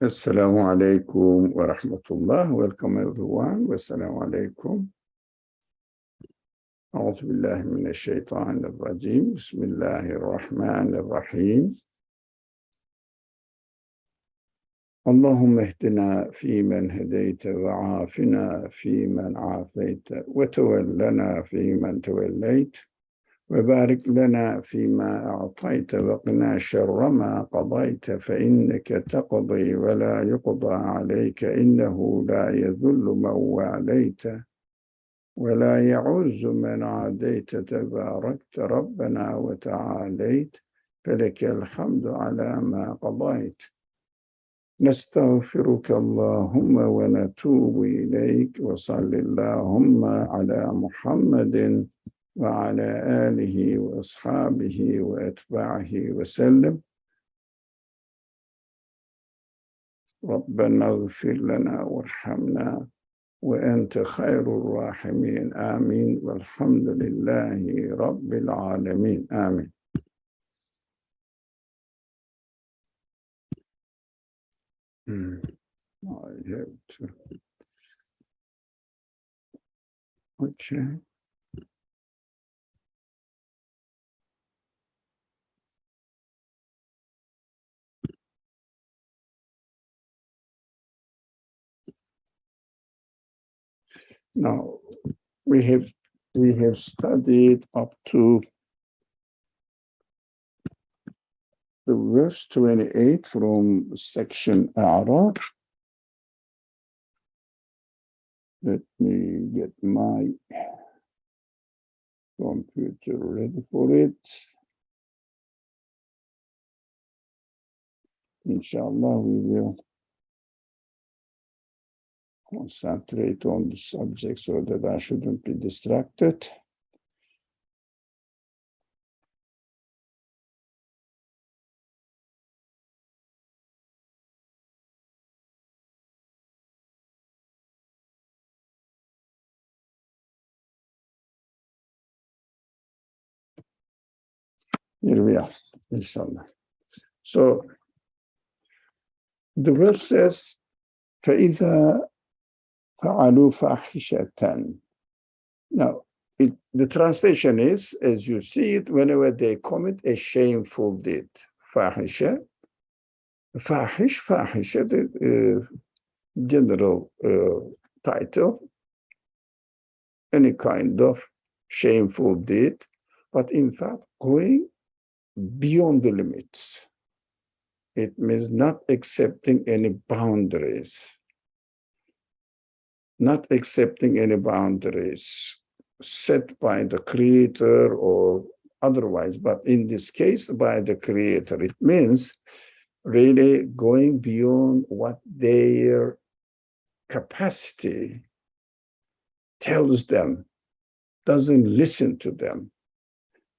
Assalamu alaikum wa rahmatullah. Welcome everyone. Wassalamu alaikum. أعوذ بالله من الشيطان الرجيم. بسم الله الرحمن الرحيم. اللهم اهدنا فيمن هديت وعافنا فيمن عافيت وتولنا فيمن توليت وبارك لنا فيما أعطيت وقنا شر ما قضيت فإنك تقضي ولا يقضى عليك إنه لا يذل من واليت ولا يعز من عاديت تباركت ربنا وتعاليت فلك الحمد على ما قضيت نستغفرك اللهم ونتوب إليك وصل اللهم على محمد وعلى آله وأصحابه وأتباعه وسلم. ربنا اغفر لنا وارحمنا وأنت خير الراحمين آمين والحمد لله رب العالمين آمين. I have to. Okay. Now we have studied up to the verse 28 from section Araf. Let me get my computer ready for it. Inshallah, we will concentrate on the subject so that I shouldn't be distracted. Here we are, inshallah. So the verse says, فَإِذَا فَعَلُوا فَاحِشَةً. Now, the translation is, as you see it, whenever they commit a shameful deed. Fahisha, the general title, any kind of shameful deed, but in fact, going beyond the limits. It means not accepting any boundaries. Not accepting any boundaries set by the Creator or otherwise, but in this case, by the Creator. It means really going beyond what their capacity tells them, doesn't listen to them,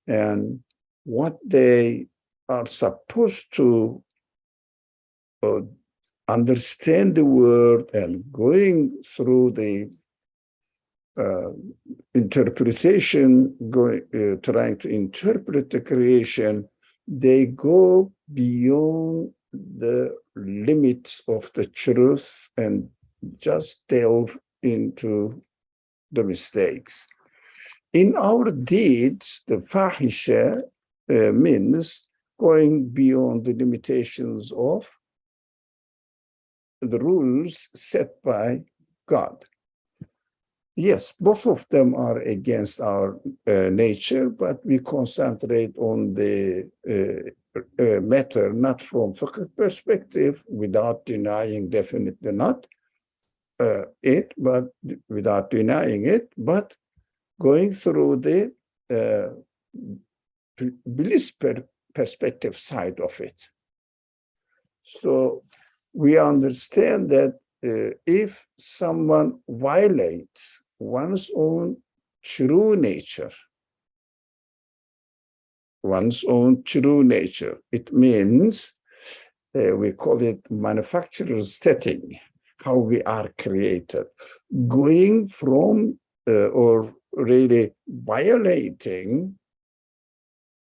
and what they are supposed to understand the world and going through the interpretation, trying to interpret the creation, they go beyond the limits of the truth and just delve into the mistakes. In our deeds, the fahisha means going beyond the limitations of the rules set by God. Yes, both of them are against our nature, but we concentrate on the matter not from fiqh perspective, without denying, definitely not it, but without denying it, but going through the belief perspective side of it. So we understand that if someone violates one's own true nature, it means we call it manufacturer's setting, how we are created, going from or really violating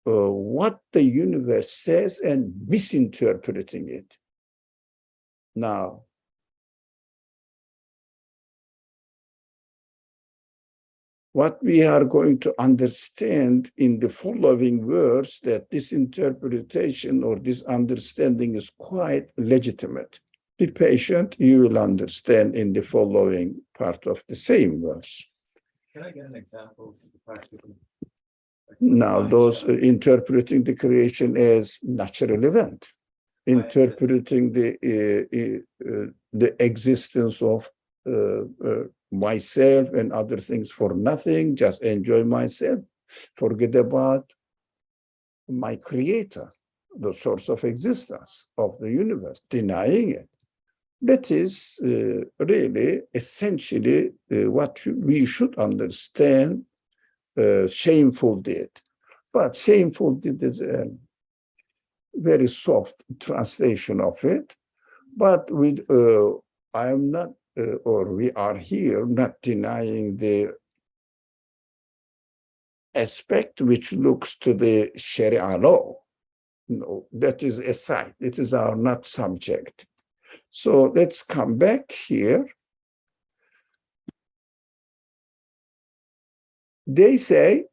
what the universe says and misinterpreting it. Now, what we are going to understand in the following words, that this interpretation or this understanding is quite legitimate. Be patient, you will understand in the following part of the same verse. Can I get an example of the practical? Now, those interpreting the creation as natural event, interpreting the existence of myself and other things for nothing, just enjoy myself, forget about my creator, the source of existence of the universe, denying it. That is really essentially what we should understand shameful deed. But shameful deed is a very soft translation of it. But with I am not, or we are here not denying the aspect which looks to the Sharia law. No, that is aside. It is our not subject. So let's come back here. They say,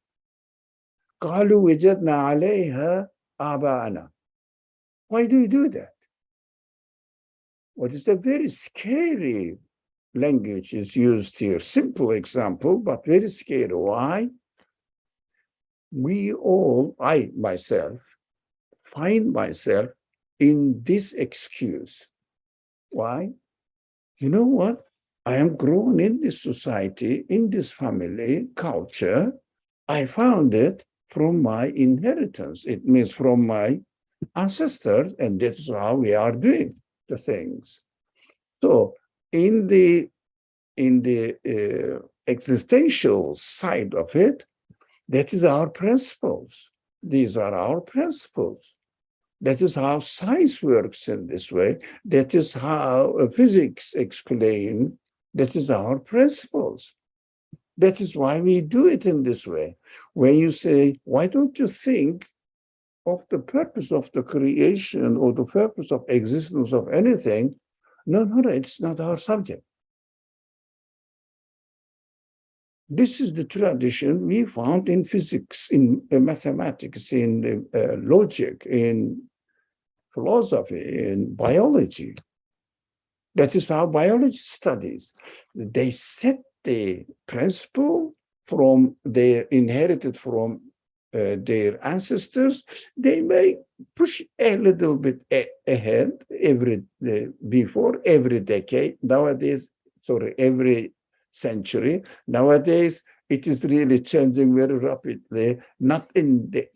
قالوا وجدنا عليها آباءنا. Why do you do that? What is a very scary language is used here. Simple example, but very scary. Why? We all, I myself, find myself in this excuse. Why? You know what? I am grown in this society, in this family, culture. I found it from my inheritance. It means from my ancestors, and that's how we are doing the things. So in the existential side of it, that is our principles. These are our principles. That is how science works in this way. That is how physics explain. That is our principles. That is why we do it in this way. When you say, why don't you think of the purpose of the creation or the purpose of existence of anything? No, it's not our subject. This is the tradition we found in physics, in mathematics, in logic, in philosophy, in biology. That is how biology studies. They set the principle from their inherited from their ancestors. They may push a little bit ahead before every decade. Nowadays, every century. Nowadays, it is really changing very rapidly, not in the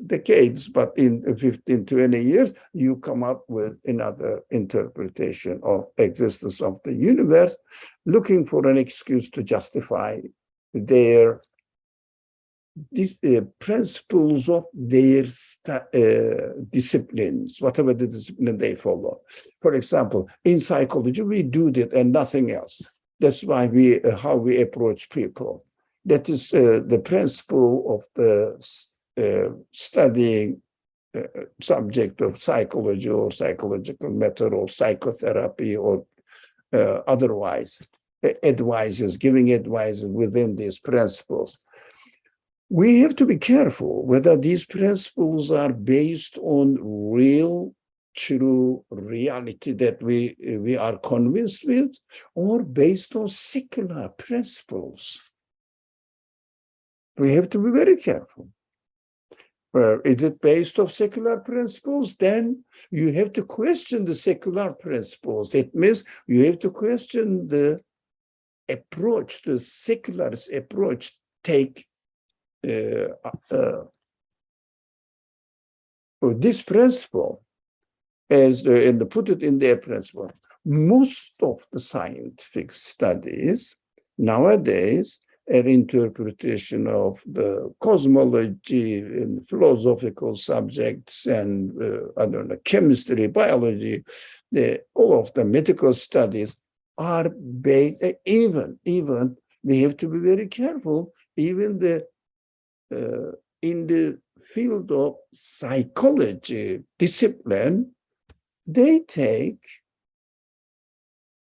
decades, but in 15, 20 years, you come up with another interpretation of existence of the universe, looking for an excuse to justify their principles of their disciplines, whatever the discipline they follow. For example, in psychology, we do that and nothing else. That's why how we approach people. That is the principle of the studying subject of psychology or psychological method or psychotherapy or otherwise, giving advices within these principles. We have to be careful whether these principles are based on real, true reality that we are convinced with, or based on secular principles. We have to be very careful. Is it based on secular principles? Then you have to question the secular principles. It means you have to question the approach, the secular approach take this principle as and put it in their principle. Most of the scientific studies nowadays an interpretation of the cosmology and philosophical subjects and chemistry, biology, all of the medical studies are based, even we have to be very careful, even in the field of psychology discipline, they take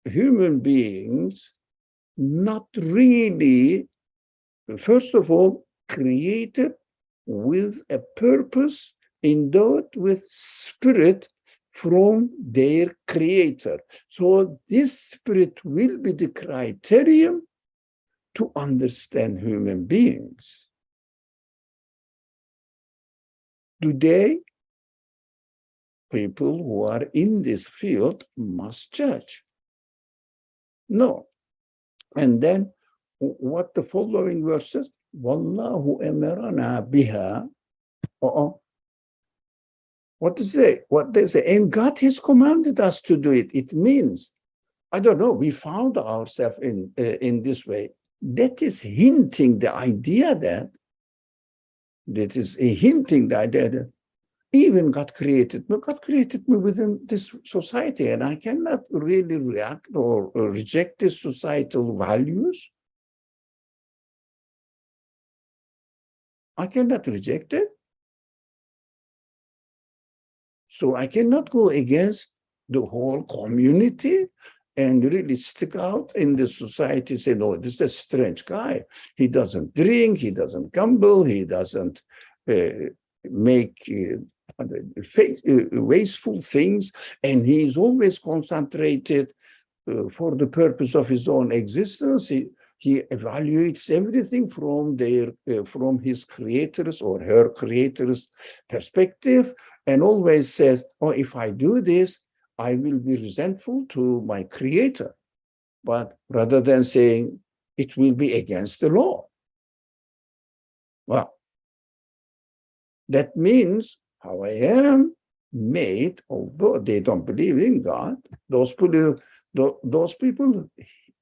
human beings not really, first of all, created with a purpose, endowed with spirit from their creator. So this spirit will be the criterion to understand human beings. Today, people who are in this field must judge. No. And then what the following verse says, Wallahu amarana biha. What does it say? What they say? And God has commanded us to do it. It means, I don't know, we found ourselves in this way. That is hinting the idea that even God created me. God created me within this society, and I cannot really react or reject these societal values. I cannot reject it. So I cannot go against the whole community and really stick out in the society, say, no, this is a strange guy. He doesn't drink, he doesn't gamble, he doesn't make wasteful things, and he is always concentrated for the purpose of his own existence. He evaluates everything from his creator's or her creator's perspective, and always says, oh, if I do this, I will be resentful to my creator. But rather than saying it will be against the law. Well, that means how I am made, although they don't believe in God, those people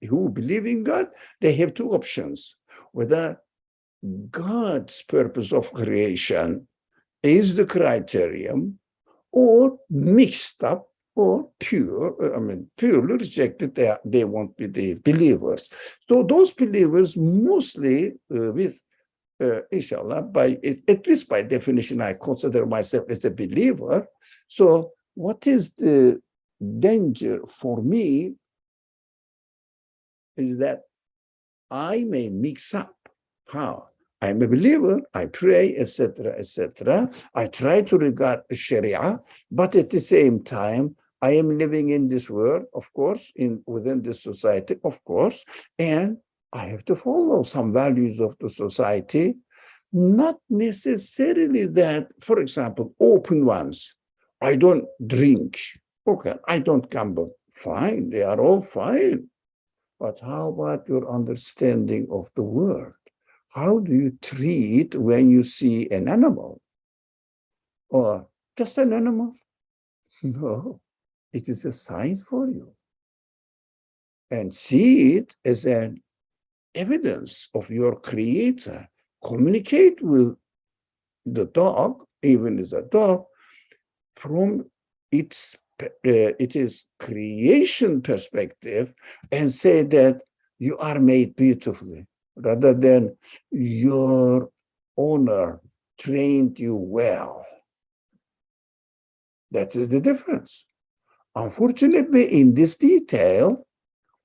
who believe in God, they have two options. Whether God's purpose of creation is the criterion, or mixed up, or purely rejected, they won't be the believers. So those believers mostly with inshallah, at least by definition, I consider myself as a believer. So what is the danger for me is that I may mix up. How? I'm a believer, I pray, etc., etc. I try to regard Sharia, but at the same time, I am living in this world, of course, within this society, of course, and I have to follow some values of the society, not necessarily that, for example, open ones. I don't drink. Okay, I don't gamble. Fine, they are all fine. But how about your understanding of the world? How do you treat when you see an animal? Or just an animal? No, it is a sign for you. And see it as an evidence of your creator. Communicate with the dog, even as a dog, from its creation perspective, and say that you are made beautifully, rather than your owner trained you well. That is the difference. Unfortunately, in this detail,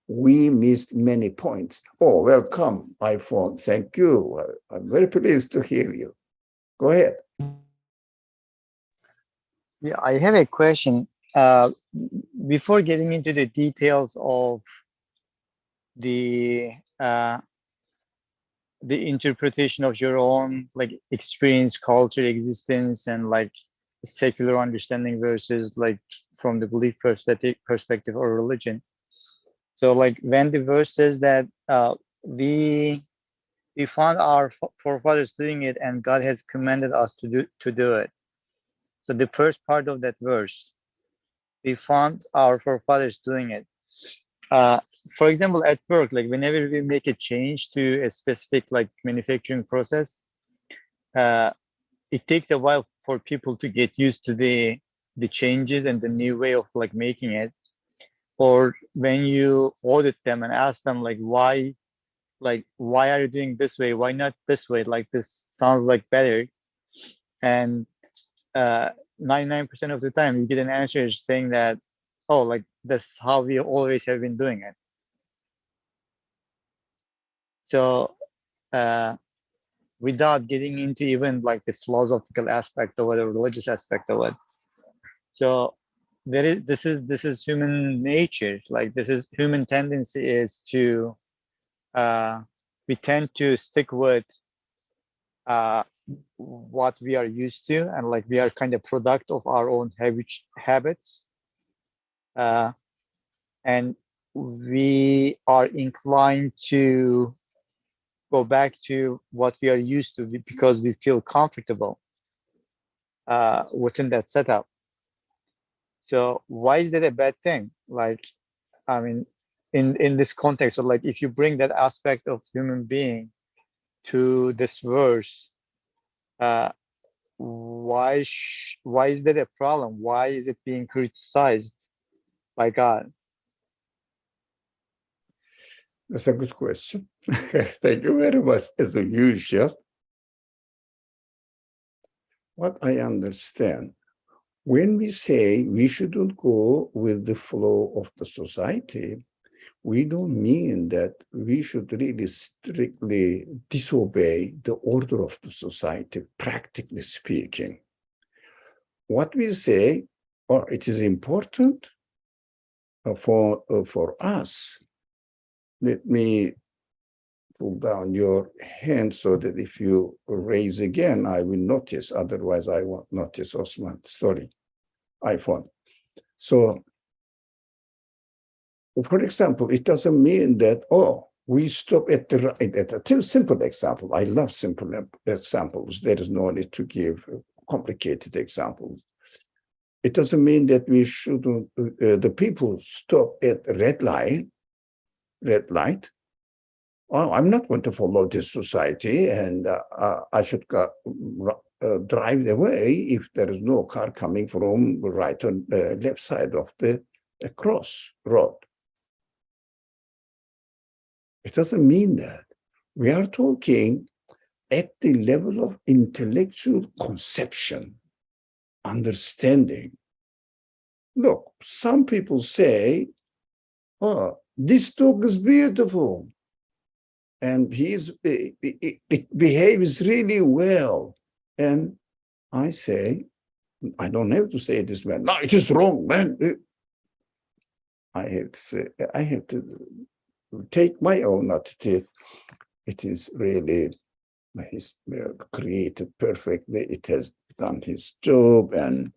we missed many points. Oh, welcome, iPhone. Thank you. I'm very pleased to hear you. Go ahead. Yeah, I have a question. Before getting into the details of the interpretation of your own like experience, culture, existence, and like secular understanding versus like from the belief perspective or religion. So like when the verse says that we found our forefathers doing it and God has commanded us to do it. So the first part of that verse, we found our forefathers doing it. For example, at work, like whenever we make a change to a specific like manufacturing process, it takes a while for people to get used to the changes and the new way of like making it. Or when you audit them and ask them like why are you doing this way? Why not this way? Like this sounds like better. And 99% of the time you get an answer saying that, oh, like that's how we always have been doing it. So without getting into even like the philosophical aspect or the religious aspect of it. So this is human nature. Like this is human tendency is to we tend to stick with what we are used to, and like we are kind of product of our own habits, and we are inclined to go back to what we are used to because we feel comfortable within that setup. So why is that a bad thing? Like, I mean, in this context, so like if you bring that aspect of human being to this verse, why is that a problem? Why is it being criticized by God? That's a good question. Thank you very much, as usual. What I understand, when we say we shouldn't go with the flow of the society, we don't mean that we should really strictly disobey the order of the society, practically speaking. What we say, or it is important for us. Let me pull down your hand so that if you raise again, I will notice. Otherwise, I won't notice, Osman. Sorry, iPhone. So, for example, it doesn't mean that, oh, we stop at a simple example. I love simple examples. There is no need to give complicated examples. It doesn't mean that we shouldn't, the people stop at red light. Oh, I'm not going to follow this society, and I should drive away if there is no car coming from right or left side of the cross road. It doesn't mean that. We are talking at the level of intellectual conception, understanding. Look, some people say, oh, this dog is beautiful, and it behaves really well. And I say, I don't have to say this, man. No, it is wrong, man. I have to say, I have to take my own attitude. It is really he's created perfectly. It has done his job, and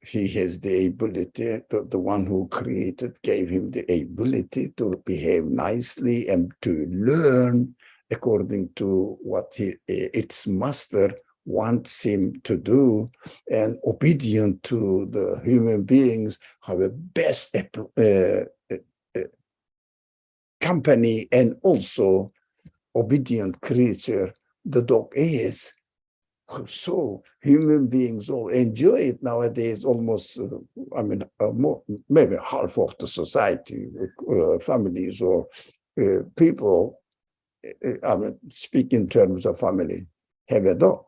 he has the ability. The one who created gave him the ability to behave nicely and to learn according to what its master wants him to do, and obedient to the human beings, have a best company, and also obedient creature the dog is. So human beings all enjoy it nowadays. Almost, more, maybe half of the society, families or people. Speak in terms of family, have a dog.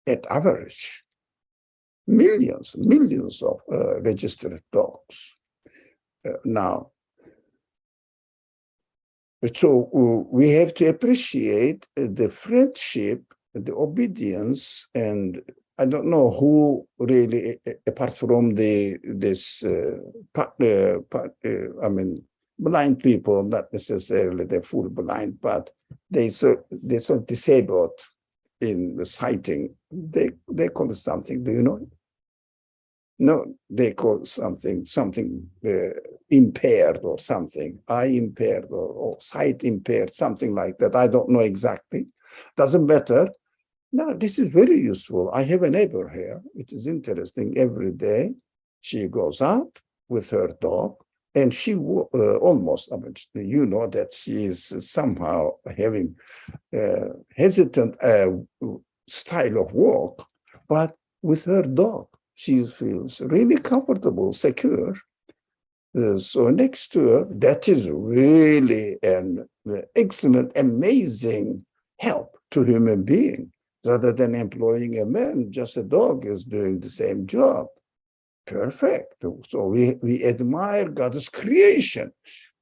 At average, millions of registered dogs. Now, so we have to appreciate the friendship, the obedience, and I don't know who really, apart from blind people, not necessarily they're full blind, but they're so disabled in the sighting. They call it something. Do you know? No, they call something impaired or something, eye impaired or sight impaired, something like that. I don't know exactly. Doesn't matter. No, this is very useful. I have a neighbor here. It is interesting. Every day she goes out with her dog, and she almost, you know that she is somehow having hesitant style of walk, but with her dog, she feels really comfortable, secure. So next to her, that is really an excellent, amazing help to human being. Rather than employing a man, just a dog is doing the same job. Perfect. So we admire God's creation.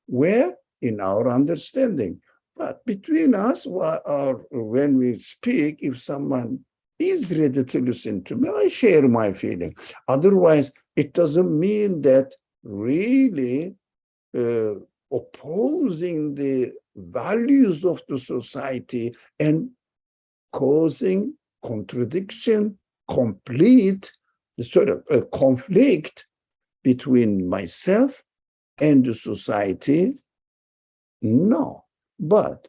Where? In our understanding. But between us, or when we speak, if someone is ready to listen to me, I share my feeling. Otherwise, it doesn't mean that really opposing the values of the society and causing contradiction, conflict between myself and the society. No. But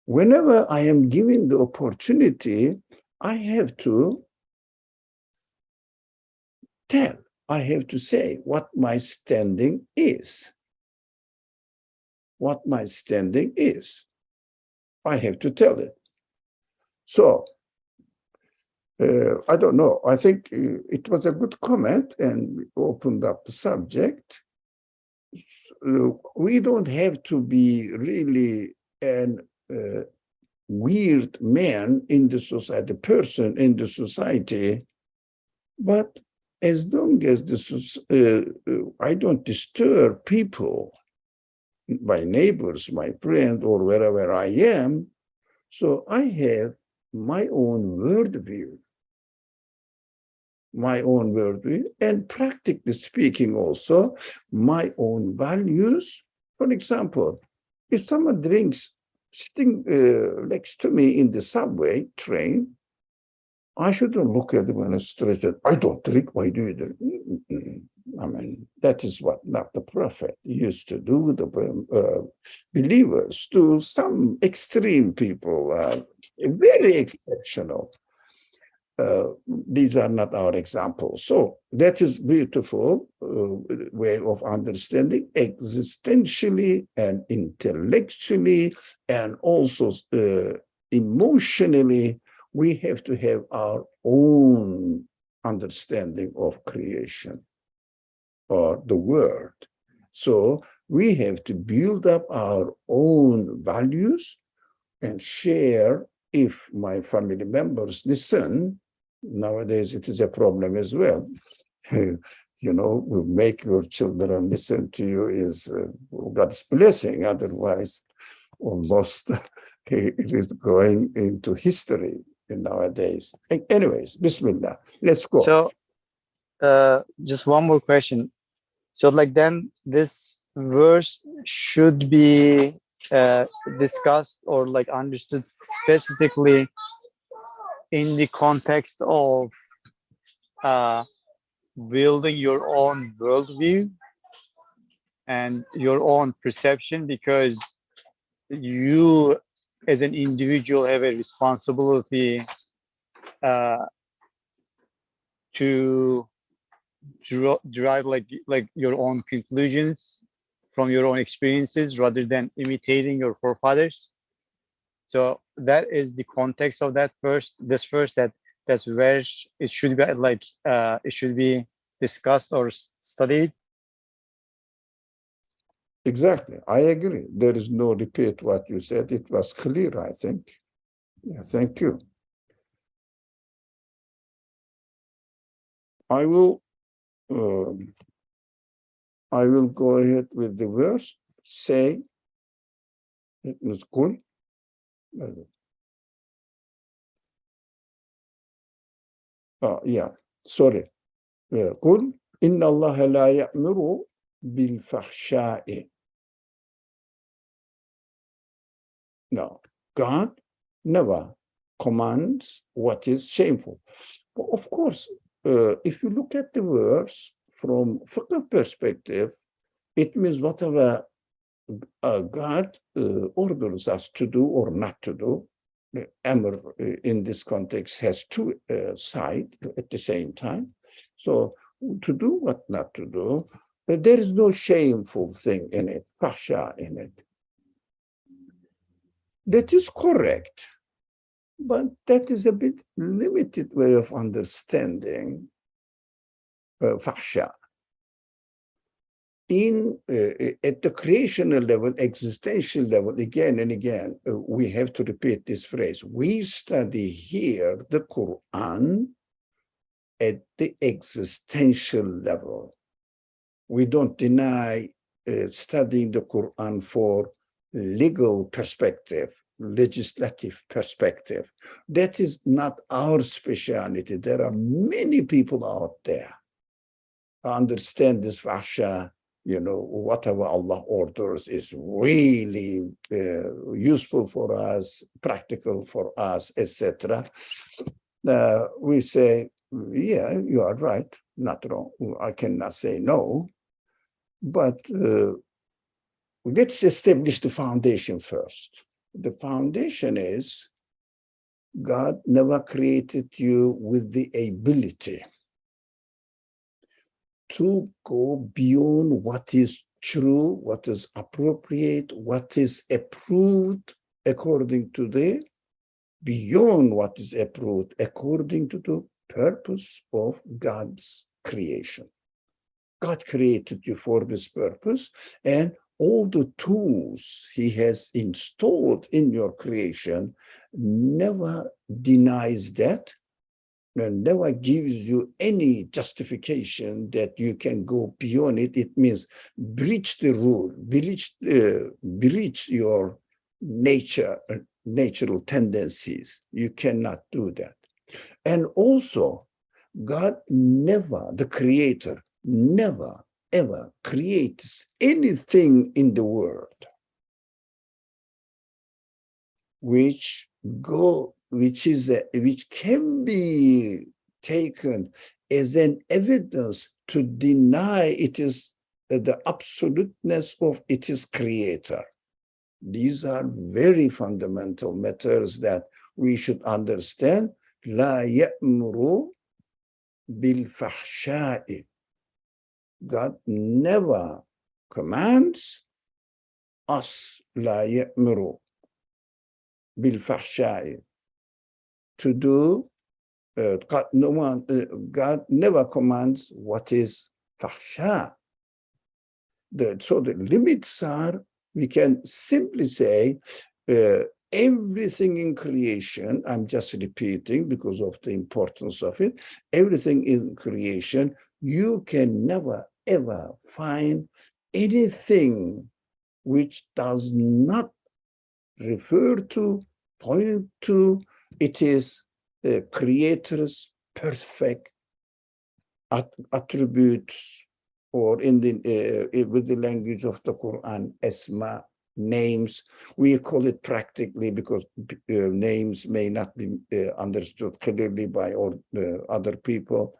whenever I am given the opportunity, I have to tell, I have to say what my standing is. What my standing is. I have to tell it. So, I don't know. I think it was a good comment and we opened up the subject. We don't have to be really an weird man in the society, person in the society, but as long as I don't disturb people, my neighbors, my friend, or wherever I am, so I have my own worldview. My own worldview, and practically speaking also, my own values. For example, if someone drinks sitting next to me in the subway train, I shouldn't look at them and stress that I don't drink, why do you drink? I mean, that is what not the prophet used to do, the believers, to some extreme people, very exceptional. These are not our examples. So that is beautiful way of understanding existentially and intellectually and also emotionally. We have to have our own understanding of creation or the world. So we have to build up our own values and share. If my family members listen, nowadays it is a problem as well. You know, make your children listen to you is God's blessing. Otherwise, almost it is going into history nowadays. Anyways, Bismillah, let's go. So, just one more question. So, like, then this verse should be discussed or like understood specifically in the context of building your own worldview and your own perception, because you as an individual have a responsibility to derive like your own conclusions from your own experiences rather than imitating your forefathers. So that is the context of that verse. This verse, that's where it should be like it should be discussed or studied. Exactly, I agree. There is no repeat what you said. It was clear, I think. Yeah, thank you. I will go ahead with the verse. Say, it was good. Yeah, sorry. قل إن الله لا يأمر بالفحشاء. No, God never commands what is shameful. But of course, if you look at the verse from fiqh perspective, it means whatever God orders us to do or not to do. The amr in this context has two sides at the same time. So to do what not to do, there is no shameful thing in it, fahsha in it. That is correct, but that is a bit limited way of understanding fahsha. at the creational level, existential level, again and again, we have to repeat this phrase. We study here the Quran at the existential level. We don't deny studying the Quran for legal perspective, legislative perspective. That is not our specialty. There are many people out there who understand this Fasha, whatever Allah orders is really useful for us, practical for us, etc. We say, yeah, you are right, not wrong. I cannot say no, but let's establish the foundation first. The foundation is God never created you with the ability to go beyond what is true, what is appropriate, what is approved according to beyond what is approved according to the purpose of God's creation. God created you for this purpose, and all the tools he has installed in your creation never denies that, and never gives you any justification that you can go beyond it. It means breach the rule, breach your natural tendencies. You cannot do that. And also, God never, the creator, never ever creates anything in the world which can be taken as an evidence to deny it is the absoluteness of its creator. These are very fundamental matters that we should understand. La ya'muru bil fahsha'i. God never commands us, la ya'muru bil fahsha'i, to do, God never commands what is fahsha. So the limits are, we can simply say, everything in creation, I'm just repeating because of the importance of it, everything in creation, you can never ever find anything which does not refer to, point to, it is the creator's perfect attributes, or in the with the language of the Quran, asma, names. We call it practically because names may not be understood clearly by all other people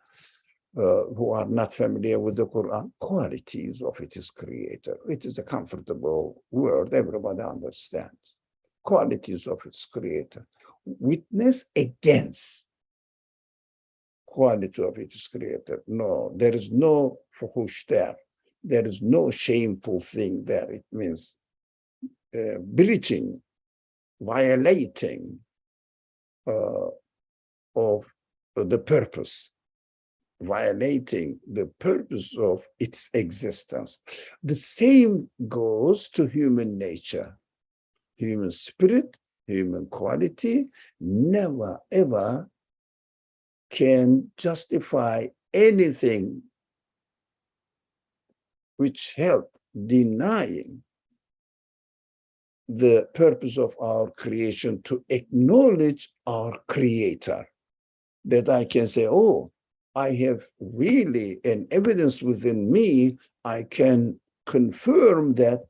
who are not familiar with the Quran. Qualities of its creator. It is a comfortable word, everybody understands. Qualities of its creator. Witness against quality of its creator. No, there is no fuhush there. There is no shameful thing there. It means breaching, violating of the purpose, violating the purpose of its existence. The same goes to human nature, human spirit, human quality, never ever can justify anything which help denying the purpose of our creation, to acknowledge our creator. That I can say, oh, I have really an evidence within me, I can confirm that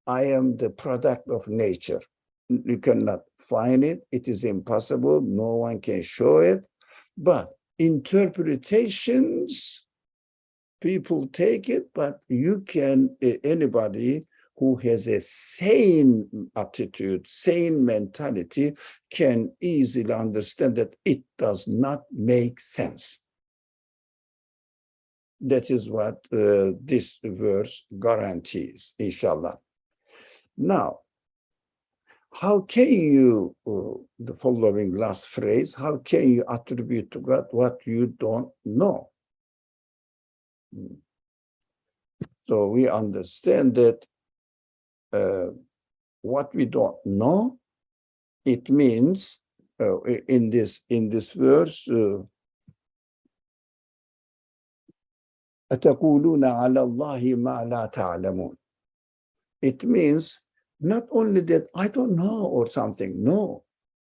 I am the product of nature. You cannot find it, it is impossible, no one can show it. But interpretations, people take it, but you can, anybody who has a sane attitude, sane mentality, can easily understand that it does not make sense. That is what this verse guarantees, inshallah. Now, how can you, the following last phrase, how can you attribute to God what you don't know? So we understand that what we don't know, it means in this verse, أتقولون على الله ما لا تعلمون. It means not only that I don't know or something. No,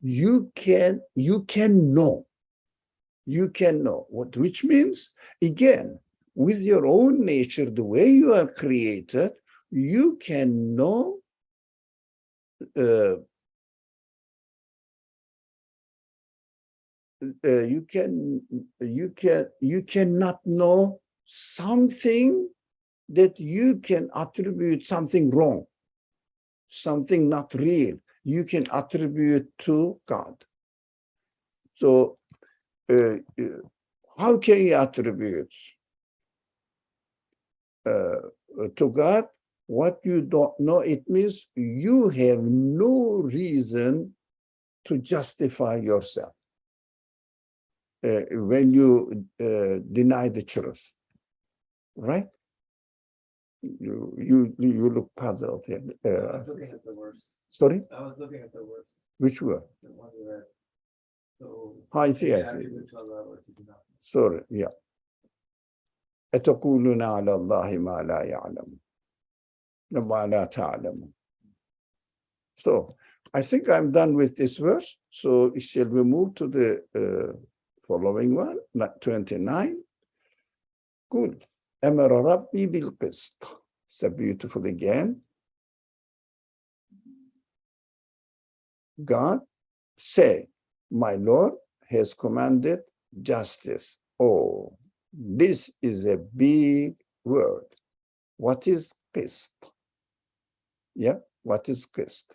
you can know. You can know. Which means, again, with your own nature, the way you are created, you can know you cannot know something that you can attribute something wrong, something not real. You can attribute to God. So how can you attribute to God what you don't know? It means you have no reason to justify yourself when you deny the truth, right? You look puzzled here. I was looking at the worst. Sorry, I was looking at the worst. which word? The one you read. So. I see. attribute to Allah or to do not. Sorry, yeah. أتقولون على الله ما لا يعلم ما لا تعلم. So I think I'm done with this verse. So shall we move to the following one, 29? Good. أمر ربي بالقسط. It's a beautiful again. God say, my Lord has commanded justice. Oh, this is a big word. What is qist? Yeah, what is qist?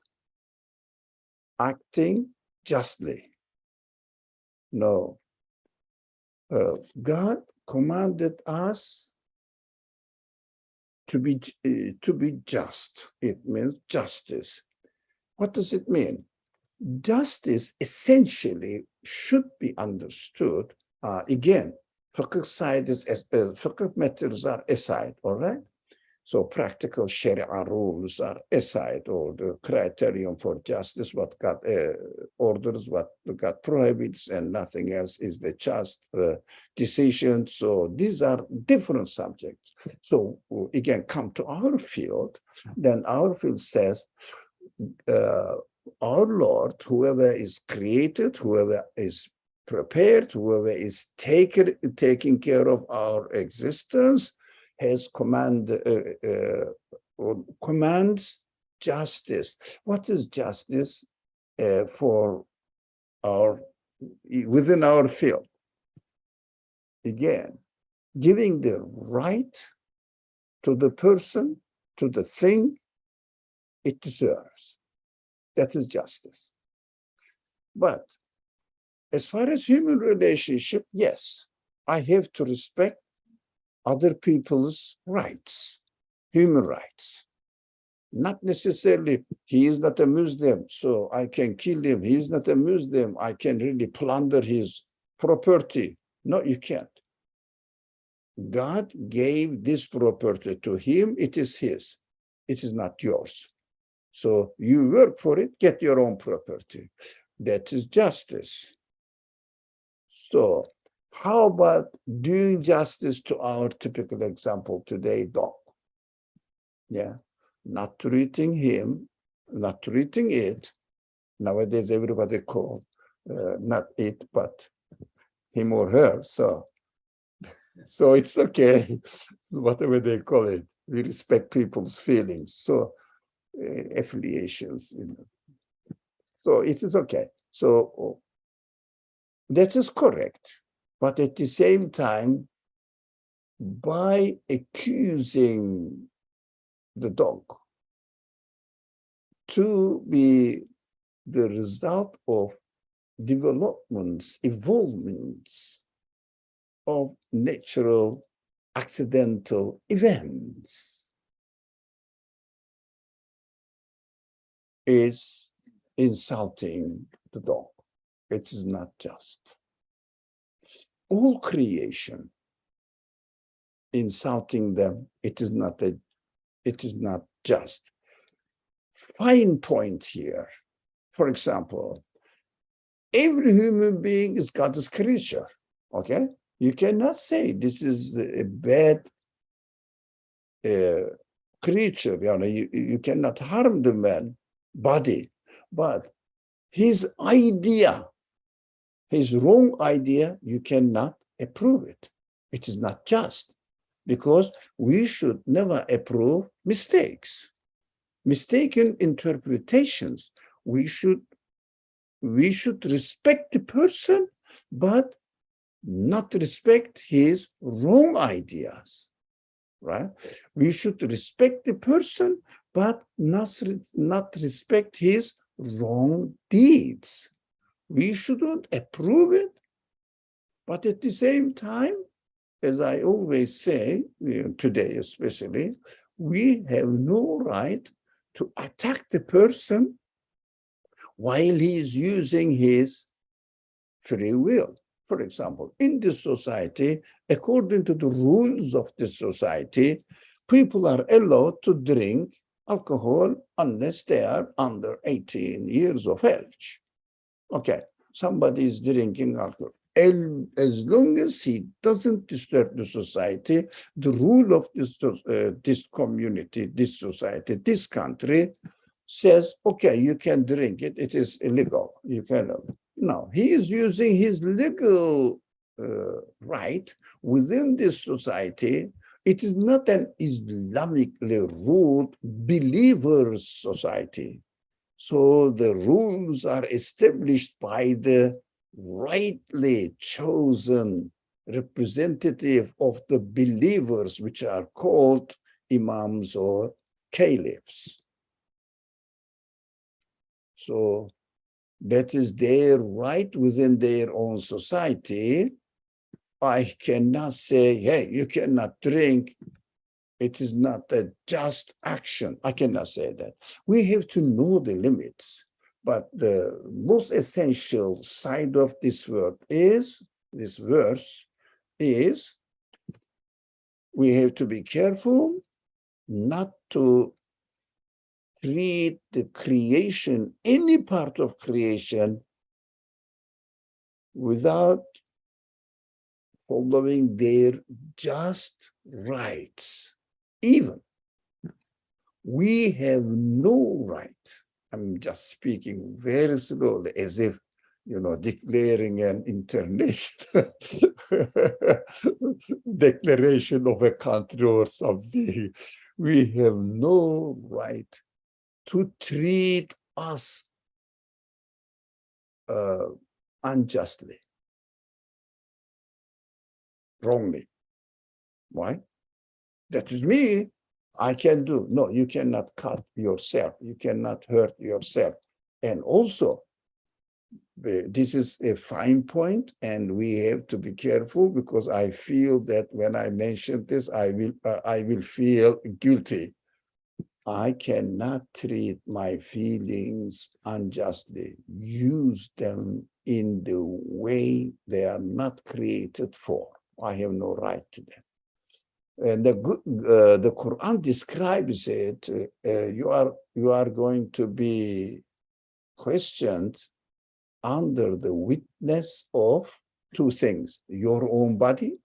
Acting justly. No. God commanded us to be just. It means justice. What does it mean? Justice essentially should be understood. Again, fiqh side is fiqh matters are aside, all right? So practical Sharia rules are aside, or the criterion for justice, what God orders, what God prohibits, and nothing else is the just decision. So these are different subjects. So again, come to our field, then our field says, our Lord, whoever is created, whoever is prepared, whoever is taking care of our existence, has commands justice. What is justice for within our field? Again, giving the right to the person, to the thing it deserves. That is justice. But as far as human relationship, yes, I have to respect other people's rights, human rights. Not necessarily, he is not a Muslim, so I can kill him. He is not a Muslim, I can really plunder his property. No, you can't. God gave this property to him, it is his. It is not yours. So you work for it, get your own property. That is justice. So how about doing justice to our typical example today, dog? Yeah, not treating him, not treating it. Nowadays, everybody call not it, but him or her. So it's okay, whatever they call it. We respect people's feelings. So affiliations, you know. So it is okay. So that is correct. But at the same time, by accusing the dog to be the result of developments, evolvements of natural accidental events, is insulting the dog. It is not just. All creation insulting them. It is not just. Fine point here. For example, every human being is God's creature. Okay, you cannot say this is a bad creature. You cannot harm the man body, but his idea, his wrong idea, you cannot approve it. It is not just, because we should never approve mistakes, mistaken interpretations. We should respect the person, but not respect his wrong ideas, right? We should respect the person, but not respect his wrong deeds. We shouldn't approve it, but at the same time, as I always say, today especially, we have no right to attack the person while he is using his free will. For example, in this society, according to the rules of this society, people are allowed to drink alcohol unless they are under 18 years of age. Okay, somebody is drinking alcohol. And as long as he doesn't disturb the society, the rule of this community, this society, this country says, okay, you can drink it. It is illegal. You cannot. No, he is using his legal right within this society. It is not an Islamically ruled believers society. So the rules are established by the rightly chosen representative of the believers, which are called imams or caliphs. So that is their right within their own society. I cannot say, hey, you cannot drink. It is not a just action. I cannot say that. We have to know the limits. But the most essential side of this verse is we have to be careful not to treat the creation, any part of creation, without following their just rights. Even we have no right. I'm just speaking very slowly, as if, declaring an international declaration of a country or something. We have no right to treat us unjustly, wrongly. Why? That is me. I can do. No, you cannot cut yourself. You cannot hurt yourself. And also, this is a fine point, and we have to be careful, because I feel that when I mention this, I will feel guilty. I cannot treat my feelings unjustly, use them in the way they are not created for. I have no right to that. And the Quran describes it. You are going to be questioned under the witness of two things: your own body,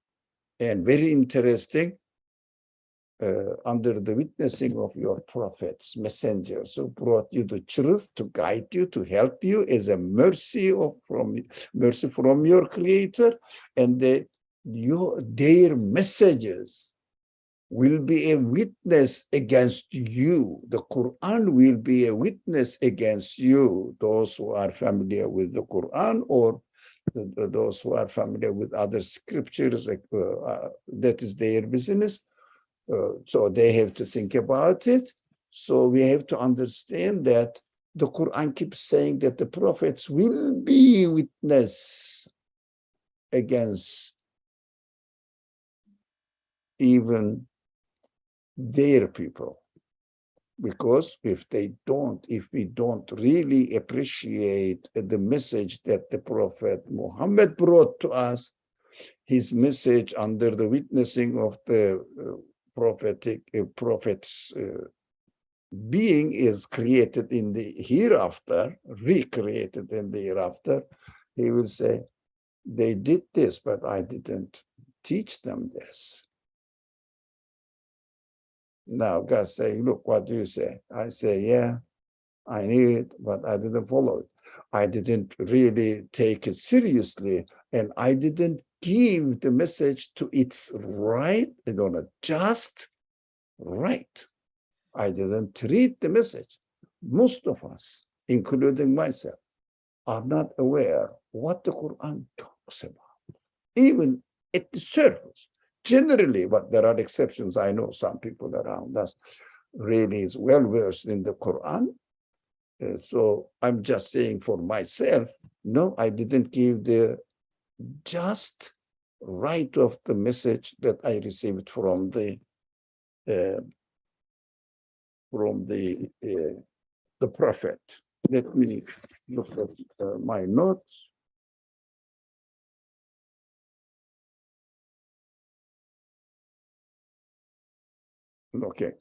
and very interesting, under the witnessing of your prophets, messengers who brought you the truth to guide you, to help you as a mercy from your Creator, and their messages will be a witness against you. The Quran will be a witness against you. Those who are familiar with the Quran, or those who are familiar with other scriptures, that is their business. So they have to think about it. So we have to understand that the Quran keeps saying that the prophets will be witness against even their people. Because if we don't really appreciate the message that the Prophet Muhammad brought to us, his message under the witnessing of the prophets being is created in the hereafter, recreated in the hereafter, he will say, they did this, but I didn't teach them this. Now God saying, look, what do you say? I say, yeah, I knew it, but I didn't follow it. I didn't really take it seriously, and I didn't give the message to its right, just right. I didn't treat the message. Most of us, including myself, are not aware what the Quran talks about, even at the surface. Generally, but there are exceptions. I know some people around us really is well versed in the Quran. So I'm just saying for myself, no, I didn't give the just right of the message that I received from the prophet. Let me look at my notes. Okay.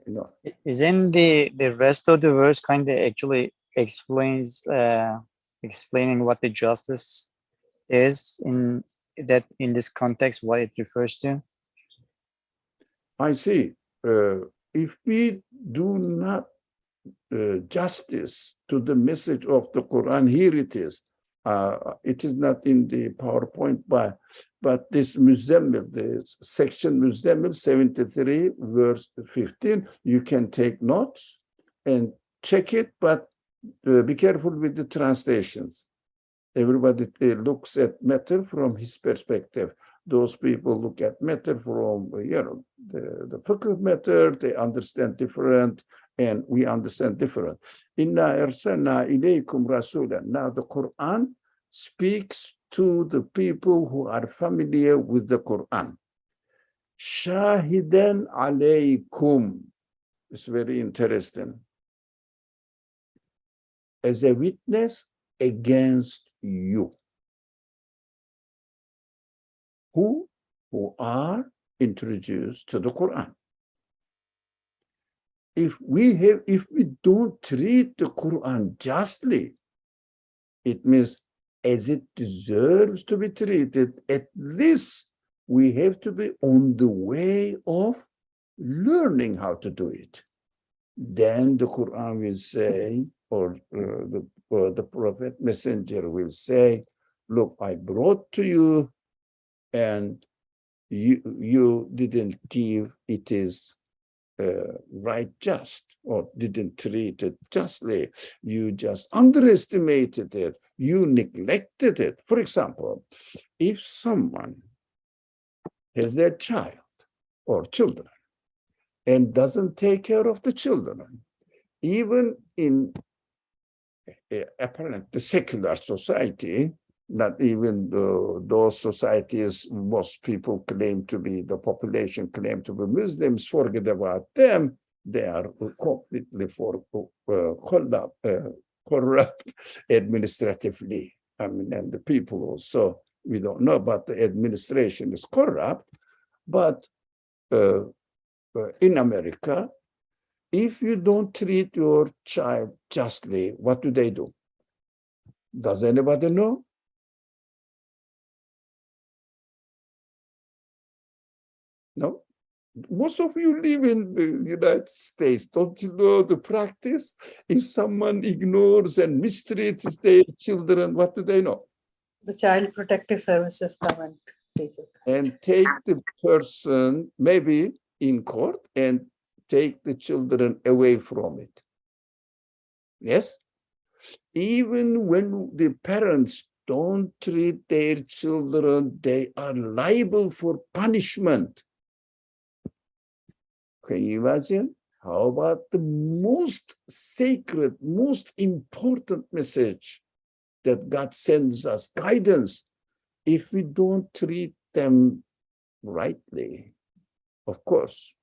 No. Isn't the rest of the verse kind of actually explains explaining what the justice is in this context, what it refers to? I see. If we do not justice to the message of the Quran, here it is. It is not in the PowerPoint, but this Muzammil, this section Muzammil 73, verse 15, you can take notes and check it, but be careful with the translations. Everybody looks at matter from his perspective. Those people look at matter from, the fiqh matter, they understand different, and we understand different. Inna arsalna ilaykum rasulan. Now the Quran speaks to the people who are familiar with the Quran. Shahidan alaykum. It's very interesting. As a witness against you. Who are introduced to the Quran. If we don't treat the Quran justly, it means as it deserves to be treated, at least we have to be on the way of learning how to do it. Then the Quran will say, or the prophet messenger will say, look, I brought to you, and you didn't give it is right just, or didn't treat it justly. You just underestimated it. You neglected it. For example, if someone has a child or children and doesn't take care of the children, even in apparently secular society, not even those societies most people claim to be, the population claim to be Muslims, forget about them. They are completely corrupt administratively. I mean, and the people also, we don't know, but the administration is corrupt. But in America, if you don't treat your child justly, what do? Does anybody know? No, most of you live in the United States. Don't you know the practice? If someone ignores and mistreats their children, what do they know? The Child Protective Services come and take it. And take the person maybe in court and take the children away from it. Yes? Even when the parents don't treat their children, they are liable for punishment. Can you imagine? How about the most sacred, most important message that God sends us, guidance? If we don't treat them rightly, of course,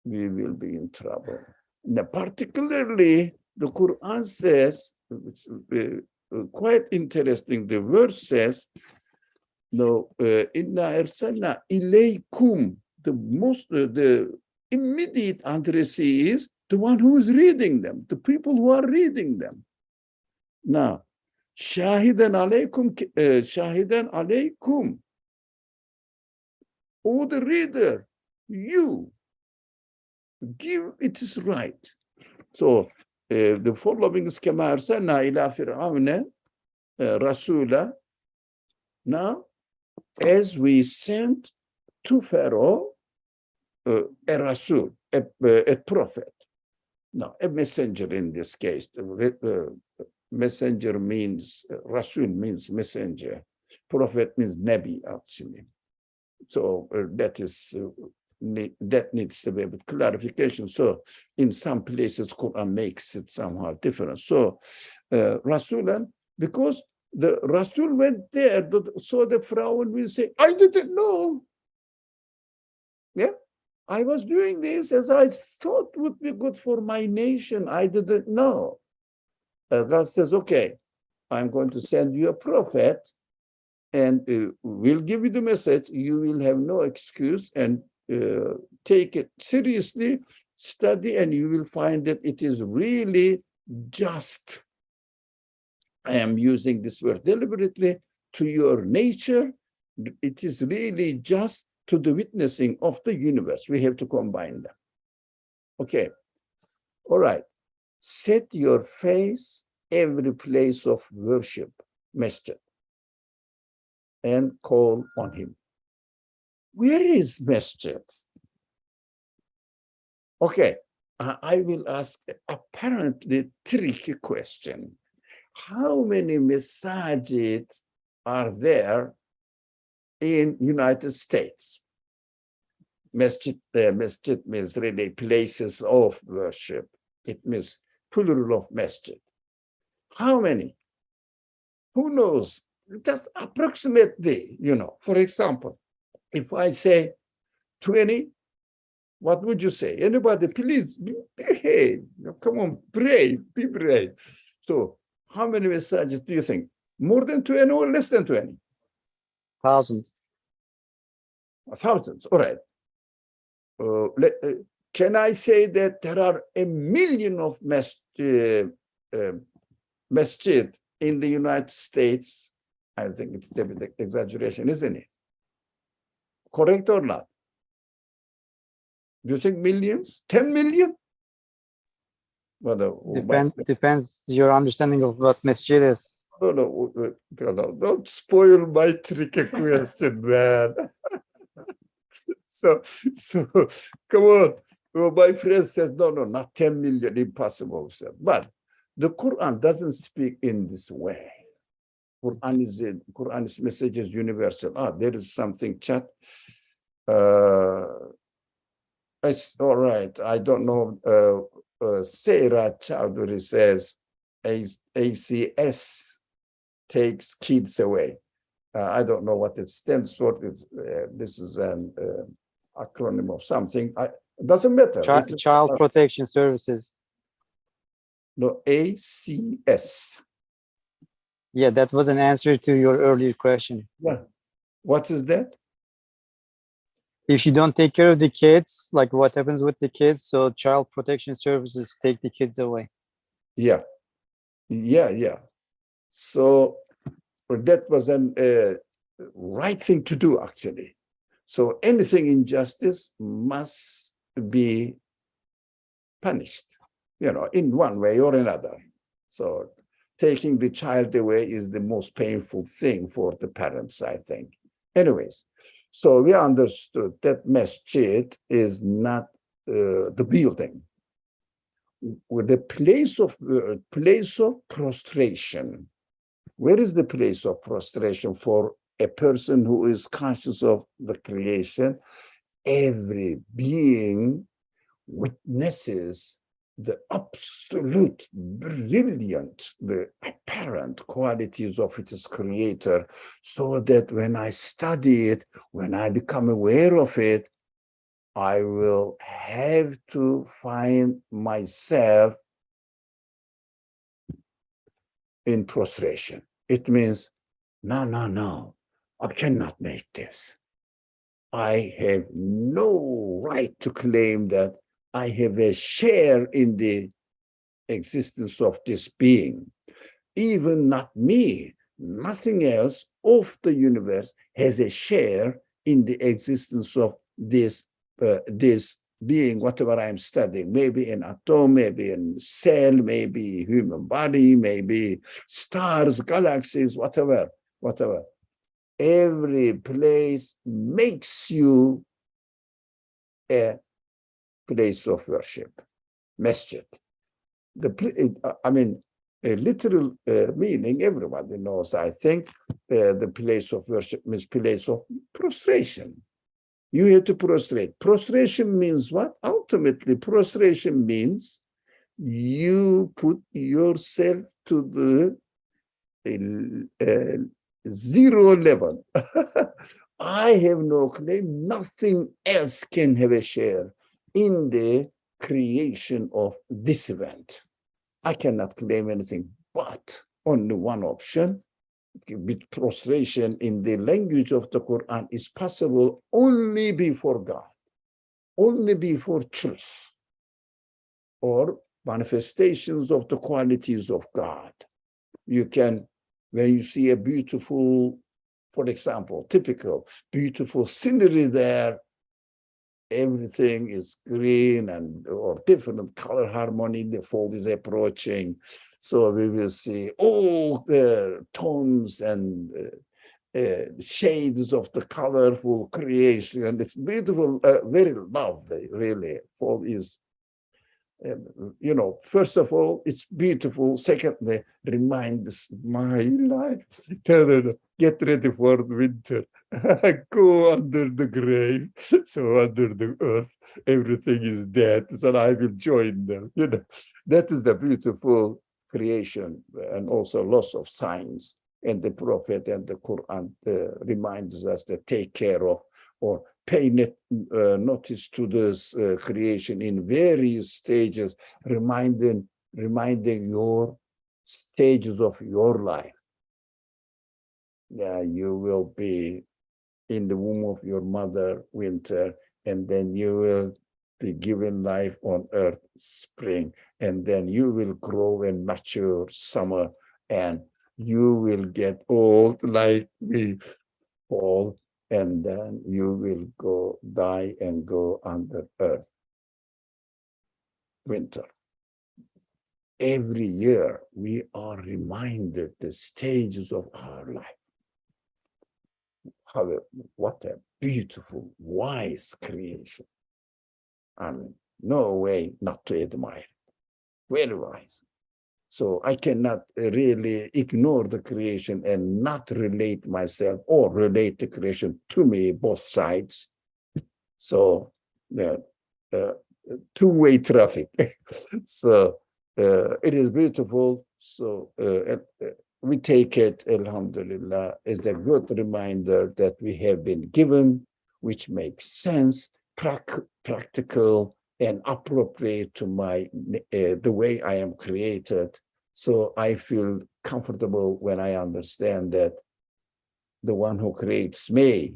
we will be in trouble. Now, particularly, the Quran says, quite interesting. The verse says, no, inna arsalna ilaykum. The immediate addressee is the one who is reading them, the people who are reading them. Now, shahidan alaykum. Oh, the reader, you give it is right. So the following is kama arsalna ila fir'auna rasula. Now, as we sent to Pharaoh a rasul, a prophet. No, a messenger in this case. Messenger means, rasul means messenger. Prophet means nabi, actually. So that needs to be a clarification. So in some places, Qur'an makes it somehow different. So Rasulan, because the Rasul went there, so the Pharaoh will say, I didn't know. Yeah, I was doing this as I thought would be good for my nation. I didn't know. God says, okay, I'm going to send you a prophet and we'll give you the message. You will have no excuse and take it seriously, study, and you will find that it is really just. I am using this word deliberately, to your nature. It is really just to the witnessing of the universe. We have to combine them. Okay. All right. Set your face every place of worship, masjid, and call on him. Where is masjid? Okay, I will ask apparently tricky question. How many masajid are there in United States? Masjid means really places of worship. It means plural of masjid. How many? Who knows? Just approximately, For example, if I say 20, what would you say? Anybody, please behave. Come on, pray, be brave. So how many masajid do you think? More than 20 or less than 20? Thousands. Thousands, all right. Can I say that there are 1 million of masjid in the United States? I think it's a bit exaggeration, isn't it? Correct or not? Do you think millions? 10 million? Depends your understanding of what masjid is. No, don't spoil my tricky question, man. So come on. Well, my friend says, no, not 10 million, impossible. But the Quran doesn't speak in this way. Quran's message is universal. There is something, chat. It's all right. I don't know. Sarah Chowdhury says ACS takes kids away. I don't know what it stands for. This is an acronym of something. It doesn't matter. Child Protection Services. No, ACS. Yeah, that was an answer to your earlier question. Yeah. What is that? If you don't take care of the kids, like what happens with the kids? So Child Protection Services take the kids away. Yeah. So that was a right thing to do, actually. So anything injustice must be punished, in one way or another. So taking the child away is the most painful thing for the parents, I think. Anyways, so we understood that masjid is not the building. With the place of prostration. Where is the place of prostration for a person who is conscious of the creation? Every being witnesses the absolute brilliant, the apparent qualities of its creator, so that when I study it, when I become aware of it, I will have to find myself in prostration. It means, no, I cannot make this. I have no right to claim that I have a share in the existence of this being. Even not me, nothing else of the universe has a share in the existence of this being, whatever I'm studying, maybe an atom, maybe a cell, maybe human body, maybe stars, galaxies, whatever. Every place makes you a place of worship, masjid. A literal meaning, everybody knows, I think, the place of worship means place of prostration. You have to prostrate. Prostration means what? Ultimately, prostration means you put yourself to the zero level. I have no claim. Nothing else can have a share in the creation of this event. I cannot claim anything but only one option. With prostration in the language of the Quran is possible only before God, only before truth, or manifestations of the qualities of God. You can, when you see a beautiful, for example, typical beautiful scenery there, everything is green and or different color harmony, the fall is approaching. So we will see all the tones and shades of the colorful creation. It's beautiful, very lovely, really. Fall is, first of all, it's beautiful. Secondly, reminds my life. Get ready for winter. Go under the grave. So under the earth, everything is dead. So I will join them. That is the beautiful creation and also loss of signs. And the Prophet and the Quran reminds us to take care of or pay notice to this creation in various stages, reminding your stages of your life. Yeah, you will be in the womb of your mother, winter, and then you will be given life on earth, spring, and then you will grow and mature, summer, and you will get old like me, fall, and then you will go die and go under earth, winter. Every year we are reminded the stages of our life. What a beautiful, wise creation. I mean, no way not to admire it. Very wise. So I cannot really ignore the creation and not relate myself or relate the creation to me, both sides. So two-way traffic. So it is beautiful. So we take it, alhamdulillah, as a good reminder that we have been given, which makes sense, practical, and appropriate to the way I am created. So I feel comfortable when I understand that the one who creates me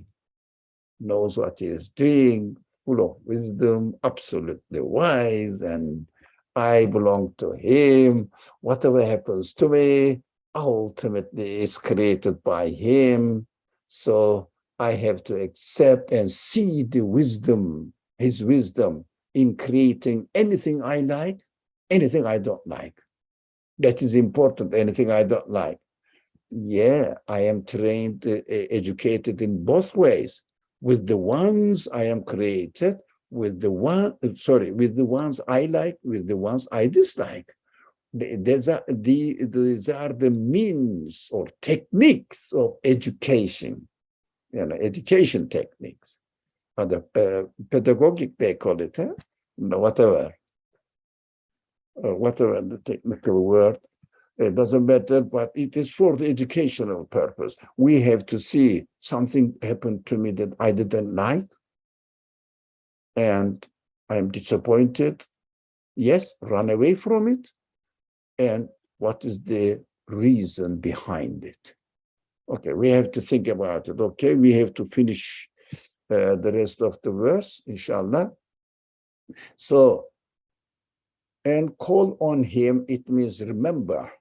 knows what he is doing, full of wisdom, absolutely wise, and I belong to him. Whatever happens to me ultimately is created by him. So I have to accept and see the wisdom, his wisdom, in creating anything I like, anything I don't like. That is important, anything I don't like. Yeah, I am trained, educated in both ways. With the ones I am created, with the ones I like, with the ones I dislike. These are the means or techniques of education, education techniques. Pedagogic, they call it, whatever the technical word, it doesn't matter, but it is for the educational purpose. We have to see something happened to me that I didn't like, and I'm disappointed. Yes, run away from it. And what is the reason behind it. Okay, we have to think about it. Okay, we have to finish the rest of the verse, inshallah. So, and call on him, it means remember.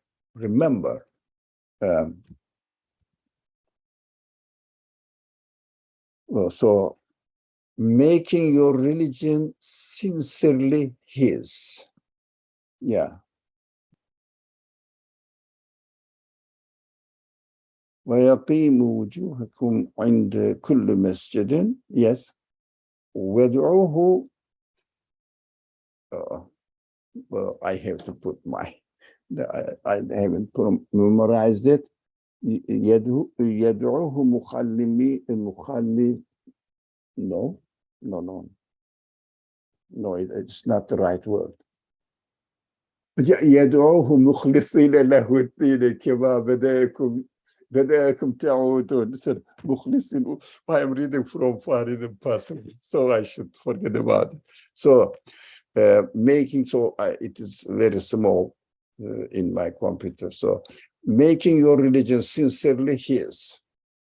So, making your religion sincerely his. Yeah. وَيَقِيمُوا وُجُوهَكُمْ عِنْدَ كُلِّ مَسْجِدٍ. Yes. وَادْعُوهُ. Well, I have to put I haven't memorized it. يَدْعُوهُ مُخَلِّ. No, it's not the right word. يَدْعُوهُ مُخْلِصِينَ لَهُ الدِّينَ كَمَا بدأكم تعودون. مخلصين. I am reading from Farid and Pasir, so I should forget about it. So, making, it is very small in my computer. So, making your religion sincerely his.